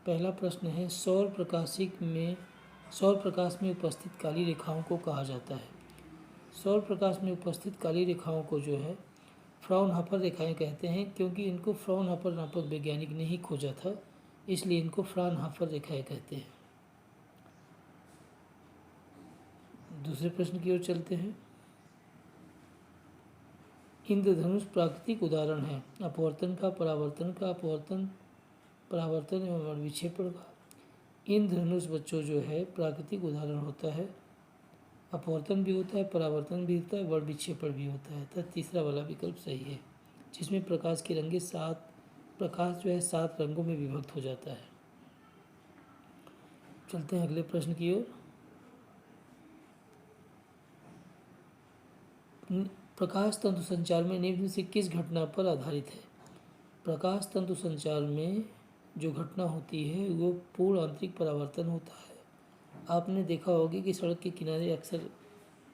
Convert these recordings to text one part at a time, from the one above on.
पहला प्रश्न है सौर प्रकाश में उपस्थित काली रेखाओं को कहा जाता है। सौर प्रकाश में उपस्थित काली रेखाओं को जो है फ्राउनहोफर रेखाएं कहते हैं, क्योंकि इनको फ्राउनहोफर नामक वैज्ञानिक ने ही खोजा था, इसलिए इनको फ्राउनहोफर रेखाएं कहते हैं। दूसरे प्रश्न की ओर चलते हैं। इंद्रधनुष प्राकृतिक उदाहरण है अपवर्तन का, परावर्तन एवं विक्षेपण का। इंद्रधनुष बच्चों जो है प्राकृतिक उदाहरण होता है, अपवर्तन भी होता है, परावर्तन भी होता है, वर्ण विक्षेपण भी होता है। तो तीसरा वाला विकल्प सही है, जिसमें प्रकाश के रंगे प्रकाश जो है 7 रंगों में विभक्त हो जाता है। चलते हैं अगले प्रश्न की ओर। प्रकाश तंतु संचार में निम्न से किस घटना पर आधारित है? प्रकाश तंतु संचार में जो घटना होती है वो पूर्ण आंतरिक परावर्तन होता है। आपने देखा होगा कि सड़क के किनारे अक्सर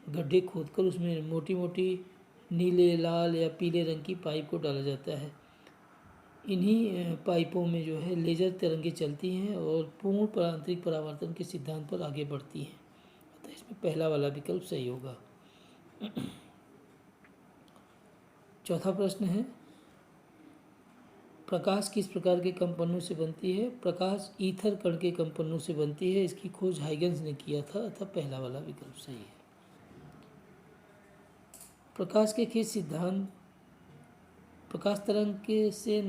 गड्ढे खोदकर उसमें मोटी मोटी नीले, लाल या पीले रंग की पाइप को डाला जाता है। इन्हीं पाइपों में जो है लेज़र तरंगें चलती हैं और पूर्ण आंतरिक परावर्तन के सिद्धांत पर आगे बढ़ती हैं। तो इसमें पहला वाला विकल्प सही होगा। चौथा प्रश्न है प्रकाश किस प्रकार के कंपनों से बनती है? प्रकाश ईथर कण के कंपनों से बनती है। इसकी खोज हाइगन्स ने किया था, अतः पहला वाला विकल्प सही है। प्रकाश के खिंच सिद्धांत प्रकाश तरंग के से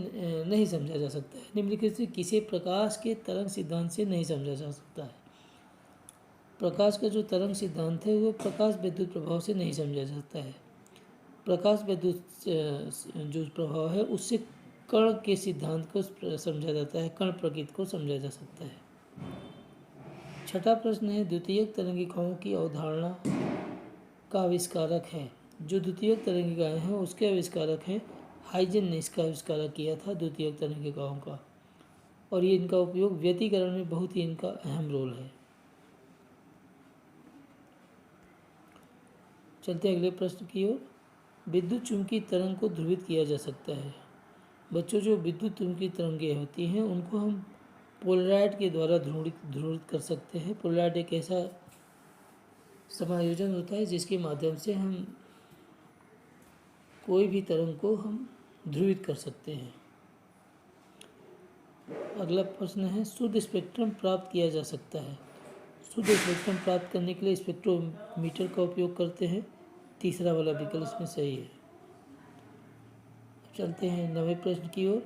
नहीं समझा जा सकता है। निम्नलिखित से किसे प्रकाश के तरंग सिद्धांत से नहीं समझा जा सकता है? प्रकाश का जो तरंग सिद्धांत है वो प्रकाश विद्युत प्रभाव से नहीं समझा जा सकता है। प्रकाश विद्युत जो प्रभाव है उससे कण के सिद्धांत को समझा जाता है, कण प्रकृति को समझा जा सकता है। छठा प्रश्न है द्वितीयक तरंगिकाओं की अवधारणा का आविष्कारक है। जो द्वितीयक तरंगिकाएं हैं उसके आविष्कारक हैं हाइजन ने इसका आविष्कार किया था द्वितीयक तरंगिकाओं का, और ये इनका उपयोग व्यतिकरण में बहुत ही इनका अहम रोल है। चलते अगले प्रश्न की ओर। विद्युत चुम्बकीय तरंग को ध्रुवित किया जा सकता है। बच्चों, जो विद्युत चुम्बकीय तरंगें होती हैं उनको हम पोलराइड के द्वारा ध्रुवित कर सकते हैं। पोलराइड एक ऐसा समायोजन होता है जिसके माध्यम से हम कोई भी तरंग को हम ध्रुवित कर सकते हैं। अगला प्रश्न है शुद्ध स्पेक्ट्रम प्राप्त किया जा सकता है। शुद्ध स्पेक्ट्रम प्राप्त करने के लिए स्पेक्ट्रोमीटर का उपयोग करते हैं। तीसरा वाला विकल्प इसमें सही है। चलते हैं 9वें प्रश्न की ओर।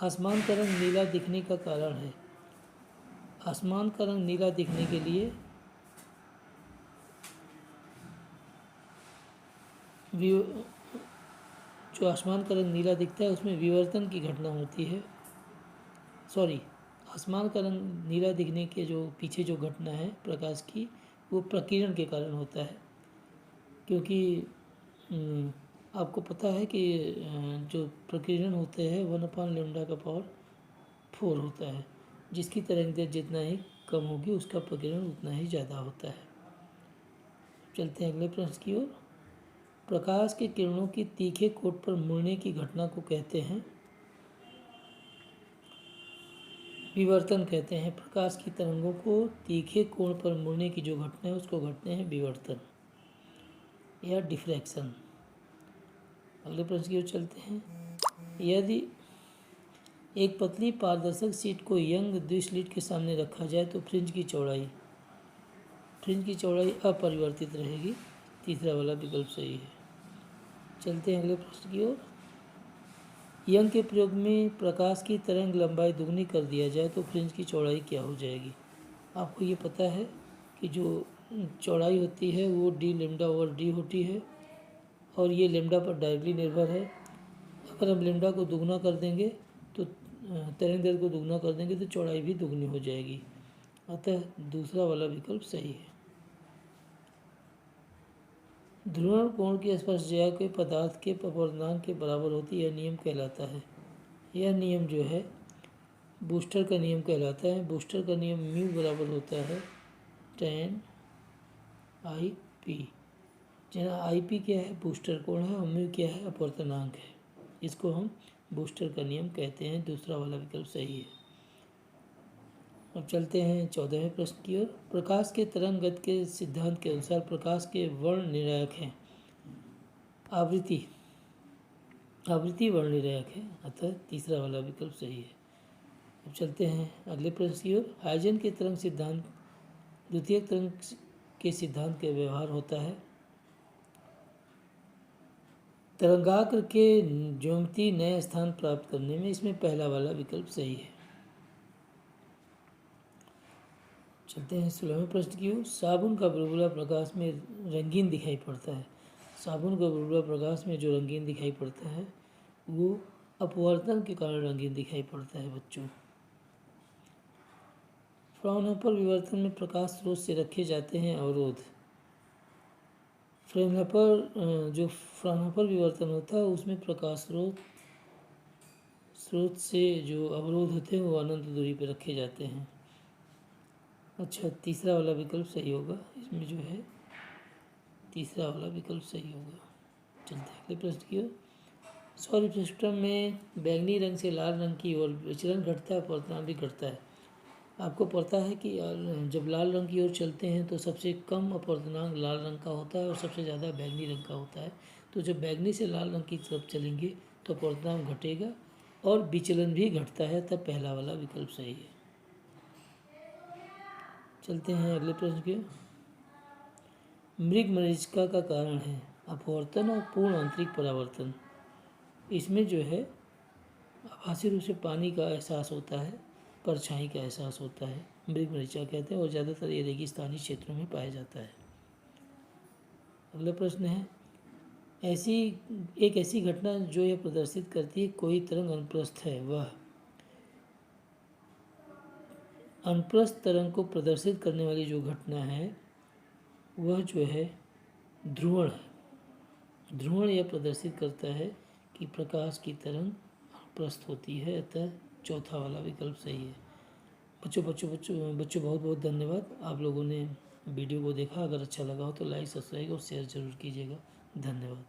आसमान का रंग नीला दिखने का कारण है। आसमान का रंग नीला दिखने के लिए जो आसमान का रंग नीला दिखता है उसमें विवर्तन की घटना होती है। आसमान का रंग नीला दिखने के जो पीछे जो घटना है प्रकाश की, वो प्रकीर्णन के कारण होता है। क्योंकि आपको पता है कि जो प्रकीर्णन होते हैं 1/λ⁴ होता है, जिसकी तरंगदैर्घ्य जितना ही कम होगी उसका प्रकीर्णन उतना ही ज़्यादा होता है। चलते हैं अगले प्रश्न की ओर। प्रकाश के किरणों की तीखे कोण पर मुड़ने की घटना को कहते हैं विवर्तन कहते हैं। प्रकाश की तरंगों को तीखे कोण पर मुड़ने की जो घटना है उसको कहते हैं विवर्तन या डिफ्रैक्शन। अगले प्रश्न की ओर चलते हैं। यदि एक पतली पारदर्शक शीट को यंग द्विस्लिट के सामने रखा जाए तो फ्रिंज की चौड़ाई अपरिवर्तित रहेगी। तीसरा वाला विकल्प सही है। चलते हैं अगले प्रश्न की ओर। यंग के प्रयोग में प्रकाश की तरंग लंबाई दुगनी कर दिया जाए तो फ्रिंज की चौड़ाई क्या हो जाएगी? आपको ये पता है कि जो चौड़ाई होती है वो d λ/d होती है, और ये लैम्डा पर डायरेक्टली निर्भर है। अगर हम लैम्डा को दुगना कर देंगे तो तरंगदैर्घ्य को दुगना कर देंगे तो चौड़ाई भी दुगनी हो जाएगी। अतः दूसरा वाला विकल्प सही है। ध्रुवण कोण की स्पर्शज्या के पदार्थ के अपवर्तनांक के बराबर होती है, यह नियम कहलाता है। यह नियम जो है बूस्टर का नियम कहलाता है। बूस्टर का नियम म्यू बराबर होता है tan IP, जहाँ IP क्या है? बूस्टर कोण है, और म्यू क्या है? अपवर्तनांक है। इसको हम बूस्टर का नियम कहते हैं। दूसरा वाला विकल्प सही है। अब चलते हैं 14वें प्रश्न की ओर। प्रकाश के तरंग गति के सिद्धांत के अनुसार प्रकाश के वर्ण निर्णायक हैं। आवृत्ति वर्ण निर्णायक है, अतः तीसरा वाला विकल्प सही है। अब चलते हैं अगले प्रश्न की ओर। हाइजन के तरंग सिद्धांत द्वितीय तरंग के सिद्धांत का व्यवहार होता है। तरंगाग्र के ज्योमेट्री नए स्थान प्राप्त करने में इसमें पहला वाला विकल्प सही है। चलते हैं 16वें प्रश्न की ओर। साबुन का बुलबुला प्रकाश में रंगीन दिखाई पड़ता है। साबुन का बुलबुला प्रकाश में जो रंगीन दिखाई पड़ता है वो अपवर्तन के कारण रंगीन दिखाई पड़ता है बच्चों। फ्राउनहोफर विवर्तन में प्रकाश स्रोत से रखे जाते हैं अवरोध। फ्राउनहोफर विवर्तन होता है उसमें प्रकाश स्रोत से जो अवरोध होते हैं वो अनंत दूरी पर रखे जाते हैं। अच्छा, तीसरा वाला विकल्प सही होगा, इसमें जो है तीसरा वाला विकल्प सही होगा। चलते हैं अगले प्रश्न की ओर। सौर सिस्टम में बैंगनी रंग से लाल रंग की ओर विचलन घटता है, अपवर्तनांक भी घटता है। आपको पता है कि जब लाल रंग की ओर चलते हैं तो सबसे कम अपवर्तनांक लाल रंग का होता है और सबसे ज़्यादा बैंगनी रंग का होता है। तो जब बैंगनी से लाल रंग की तरफ चलेंगे तो अपवर्तनांक घटेगा और विचलन भी घटता है, तब पहला वाला विकल्प सही है। चलते हैं अगले प्रश्न के। मृग मरीचिका का कारण है अपवर्तन और पूर्ण आंतरिक परावर्तन। इसमें जो है आभासी रूप से पानी का एहसास होता है, परछाई का एहसास होता है, मृग मरीचिका कहते हैं, और ज़्यादातर ये रेगिस्तानी क्षेत्रों में पाया जाता है। अगला प्रश्न है, एक ऐसी घटना जो यह प्रदर्शित करती है कोई तरंग अनुप्रस्थ है, वह अनुप्रस्थ तरंग को प्रदर्शित करने वाली जो घटना है वह जो है ध्रुवण है। ध्रुवण यह प्रदर्शित करता है कि प्रकाश की तरंग अनुप्रस्थ होती है, अतः चौथा वाला विकल्प सही है। बच्चों बहुत बहुत धन्यवाद। आप लोगों ने वीडियो को देखा। अगर अच्छा लगा हो तो लाइक, सब्सक्राइब और शेयर जरूर कीजिएगा। धन्यवाद।